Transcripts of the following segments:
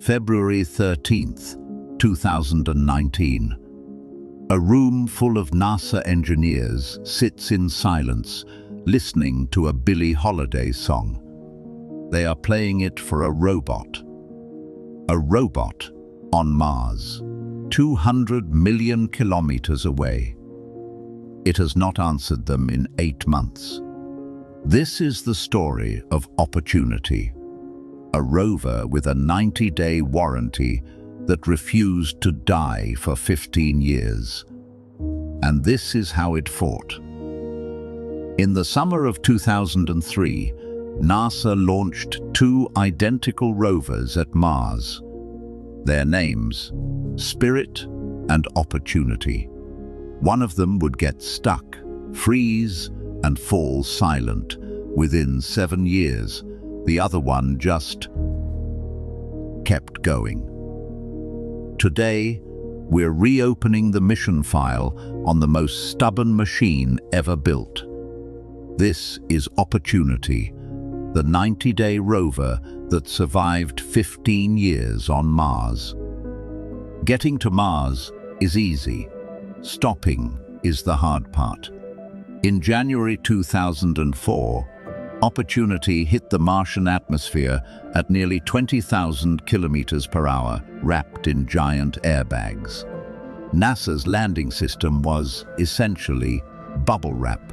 February 13th, 2019. A room full of NASA engineers sits in silence, listening to a Billie Holiday song. They are playing it for a robot. A robot on Mars, 200 million kilometers away. It has not answered them in 8 months. This is the story of opportunity. A rover with a 90-day warranty that refused to die for 15 years. And this is how it fought. In the summer of 2003, NASA launched 2 identical rovers at Mars. Their names, Spirit and Opportunity. One of them would get stuck, freeze, and fall silent within 7 years. The other one just kept going. Today, we're reopening the mission file on the most stubborn machine ever built. This is Opportunity, the 90-day rover that survived 15 years on Mars. Getting to Mars is easy. Stopping is the hard part. In January 2004, Opportunity hit the Martian atmosphere at nearly 20,000 kilometers per hour, wrapped in giant airbags. NASA's landing system was essentially bubble wrap.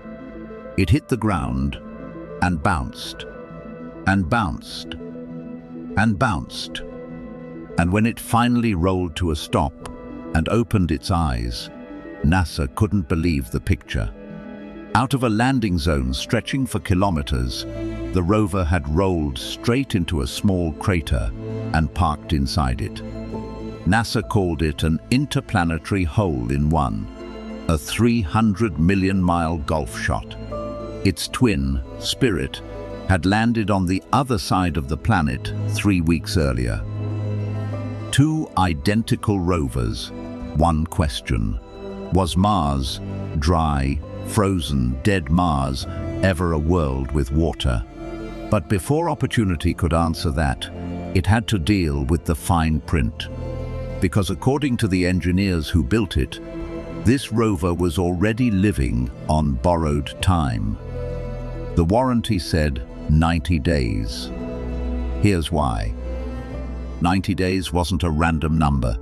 It hit the ground and bounced, and bounced, and bounced. And when it finally rolled to a stop and opened its eyes, NASA couldn't believe the picture. Out of a landing zone stretching for kilometers, the rover had rolled straight into a small crater and parked inside it. NASA called it an interplanetary hole-in-one, a 300 million-mile golf shot. Its twin, Spirit, had landed on the other side of the planet 3 weeks earlier. 2 identical rovers, one question. Was Mars, dry, frozen, dead Mars, ever a world with water? But before Opportunity could answer that, it had to deal with the fine print. Because according to the engineers who built it, this rover was already living on borrowed time. The warranty said 90 days. Here's why. 90 days wasn't a random number.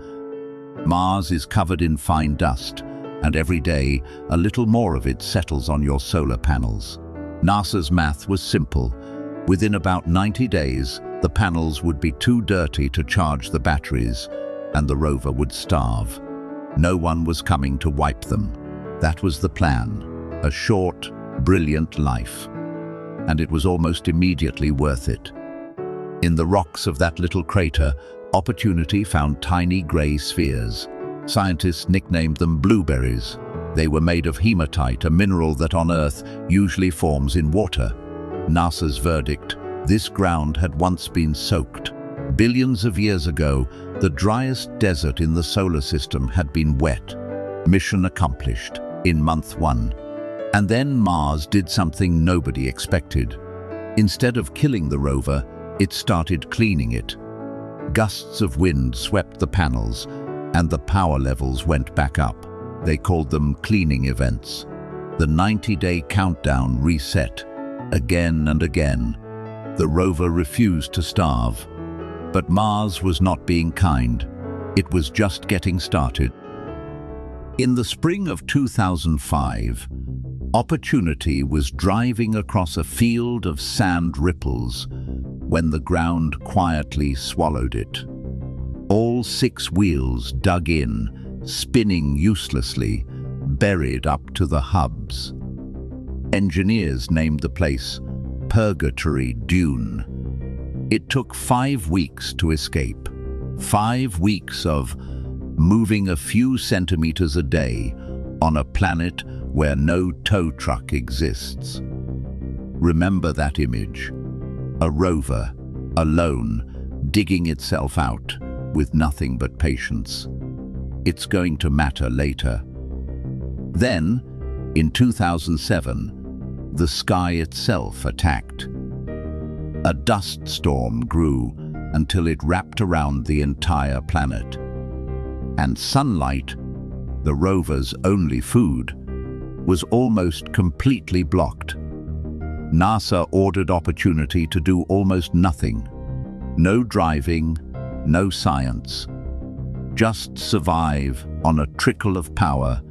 Mars is covered in fine dust, and every day, a little more of it settles on your solar panels. NASA's math was simple. Within about 90 days, the panels would be too dirty to charge the batteries, and the rover would starve. No one was coming to wipe them. That was the plan. A short, brilliant life. And it was almost immediately worth it. In the rocks of that little crater, Opportunity found tiny gray spheres. Scientists nicknamed them blueberries. They were made of hematite, a mineral that on Earth usually forms in water. NASA's verdict: this ground had once been soaked. Billions of years ago, the driest desert in the solar system had been wet. Mission accomplished in month 1. And then Mars did something nobody expected. Instead of killing the rover, it started cleaning it. Gusts of wind swept the panels, and the power levels went back up. They called them cleaning events. The 90-day countdown reset, again and again. The rover refused to starve. But Mars was not being kind. It was just getting started. In the spring of 2005, Opportunity was driving across a field of sand ripples when the ground quietly swallowed it. All 6 wheels dug in, spinning uselessly, buried up to the hubs. Engineers named the place Purgatory Dune. It took 5 weeks to escape. 5 weeks of moving a few centimeters a day on a planet where no tow truck exists. Remember that image. A rover, alone, digging itself out, with nothing but patience. It's going to matter later. Then, in 2007, the sky itself attacked. A dust storm grew, until it wrapped around the entire planet. And sunlight, the rover's only food, was almost completely blocked. NASA ordered Opportunity to do almost nothing. No driving, no science. Just survive on a trickle of power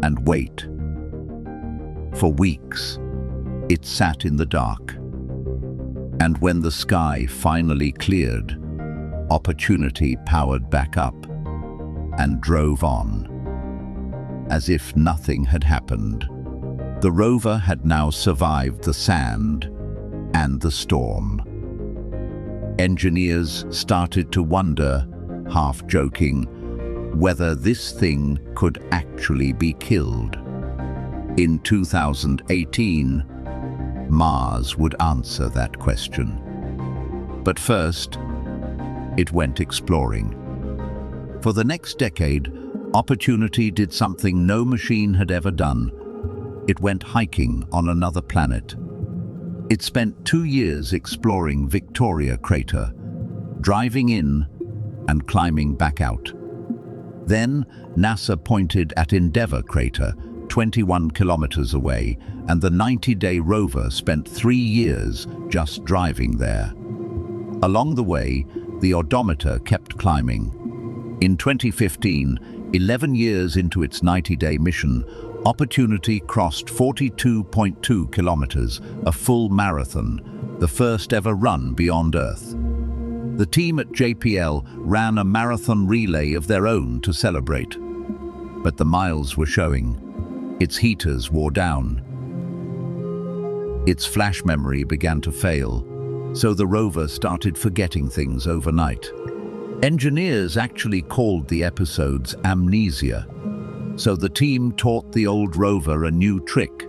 and wait. For weeks, it sat in the dark. And when the sky finally cleared, Opportunity powered back up and drove on. As if nothing had happened, the rover had now survived the sand and the storm. Engineers started to wonder, half joking, whether this thing could actually be killed. In 2018, Mars would answer that question. But first, it went exploring. For the next decade, Opportunity did something no machine had ever done. It went hiking on another planet. It spent 2 years exploring Victoria Crater, driving in and climbing back out. Then NASA pointed at Endeavour Crater, 21 kilometers away, and the 90-day rover spent 3 years just driving there. Along the way, the odometer kept climbing. In 2015, 11 years into its 90-day mission, Opportunity crossed 42.2 kilometers, a full marathon, the first ever run beyond Earth. The team at JPL ran a marathon relay of their own to celebrate. But the miles were showing. Its heaters wore down. Its flash memory began to fail, so the rover started forgetting things overnight. Engineers actually called the episodes amnesia. So the team taught the old rover a new trick.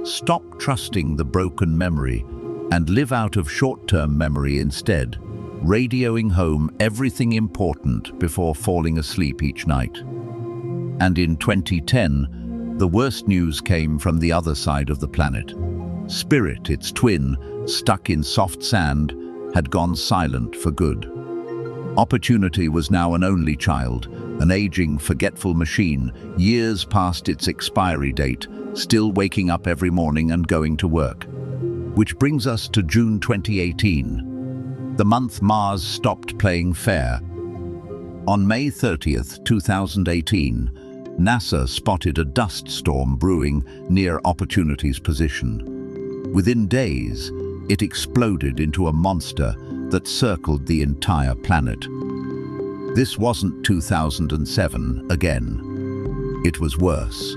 Stop trusting the broken memory and live out of short-term memory instead, radioing home everything important before falling asleep each night. And in 2010, the worst news came from the other side of the planet. Spirit, its twin, stuck in soft sand, had gone silent for good. Opportunity was now an only child, an aging, forgetful machine, years past its expiry date, still waking up every morning and going to work. Which brings us to June 2018, the month Mars stopped playing fair. On May 30th, 2018, NASA spotted a dust storm brewing near Opportunity's position. Within days, it exploded into a monster that circled the entire planet. This wasn't 2007 again. It was worse.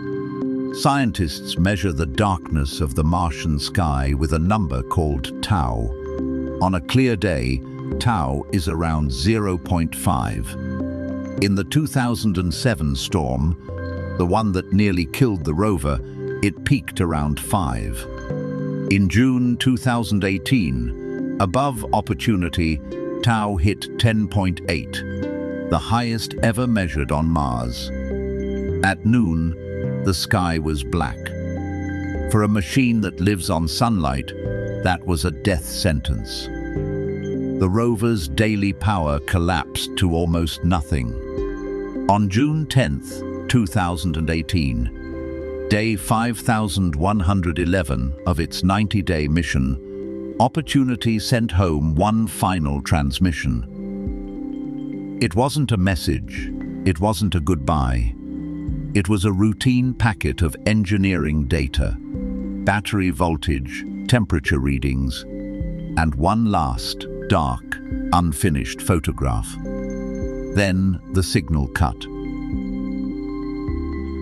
Scientists measure the darkness of the Martian sky with a number called tau. On a clear day, tau is around 0.5. In the 2007 storm, the one that nearly killed the rover, it peaked around 5. In June 2018, above Opportunity, tau hit 10.8, the highest ever measured on Mars. At noon, the sky was black. For a machine that lives on sunlight, that was a death sentence. The rover's daily power collapsed to almost nothing. On June 10th, 2018, day 5111 of its 90-day mission, Opportunity sent home one final transmission. It wasn't a message, it wasn't a goodbye. It was a routine packet of engineering data, battery voltage, temperature readings, and one last, dark, unfinished photograph. Then the signal cut.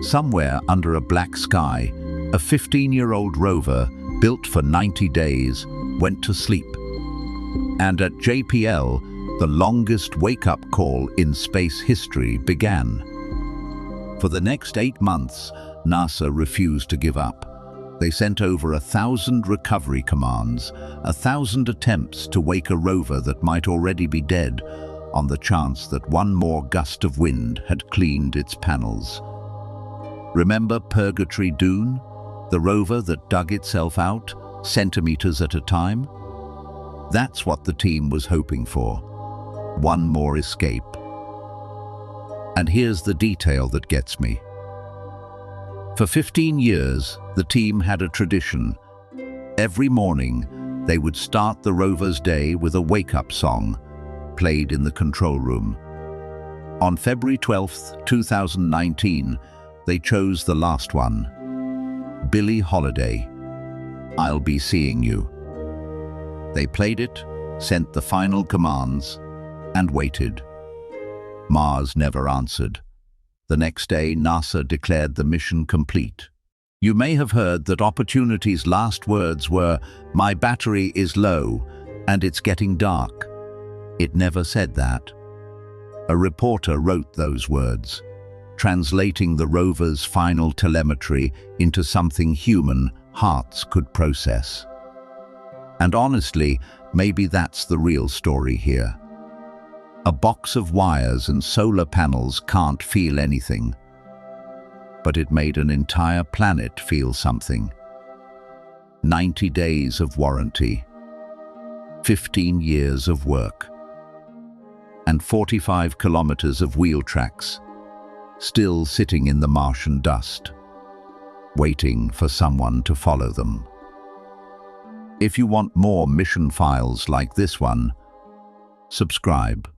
Somewhere under a black sky, a 15-year-old rover, built for 90 days, went to sleep. And at JPL, the longest wake-up call in space history began. For the next 8 months, NASA refused to give up. They sent over 1,000 recovery commands, 1,000 attempts to wake a rover that might already be dead, on the chance that one more gust of wind had cleaned its panels. Remember Purgatory Dune, the rover that dug itself out, centimeters at a time? That's what the team was hoping for. One more escape. And here's the detail that gets me. For 15 years, the team had a tradition. Every morning, they would start the rover's day with a wake-up song, played in the control room. On February 12, 2019, they chose the last one. Billie Holiday, "I'll Be Seeing You." They played it, sent the final commands, and waited. Mars never answered. The next day, NASA declared the mission complete. You may have heard that Opportunity's last words were, "My battery is low, and it's getting dark." It never said that. A reporter wrote those words, translating the rover's final telemetry into something human hearts could process. And honestly, maybe that's the real story here. A box of wires and solar panels can't feel anything, but it made an entire planet feel something. 90 days of warranty, 15 years of work, and 45 kilometers of wheel tracks, still sitting in the Martian dust, waiting for someone to follow them. If you want more mission files like this one, subscribe.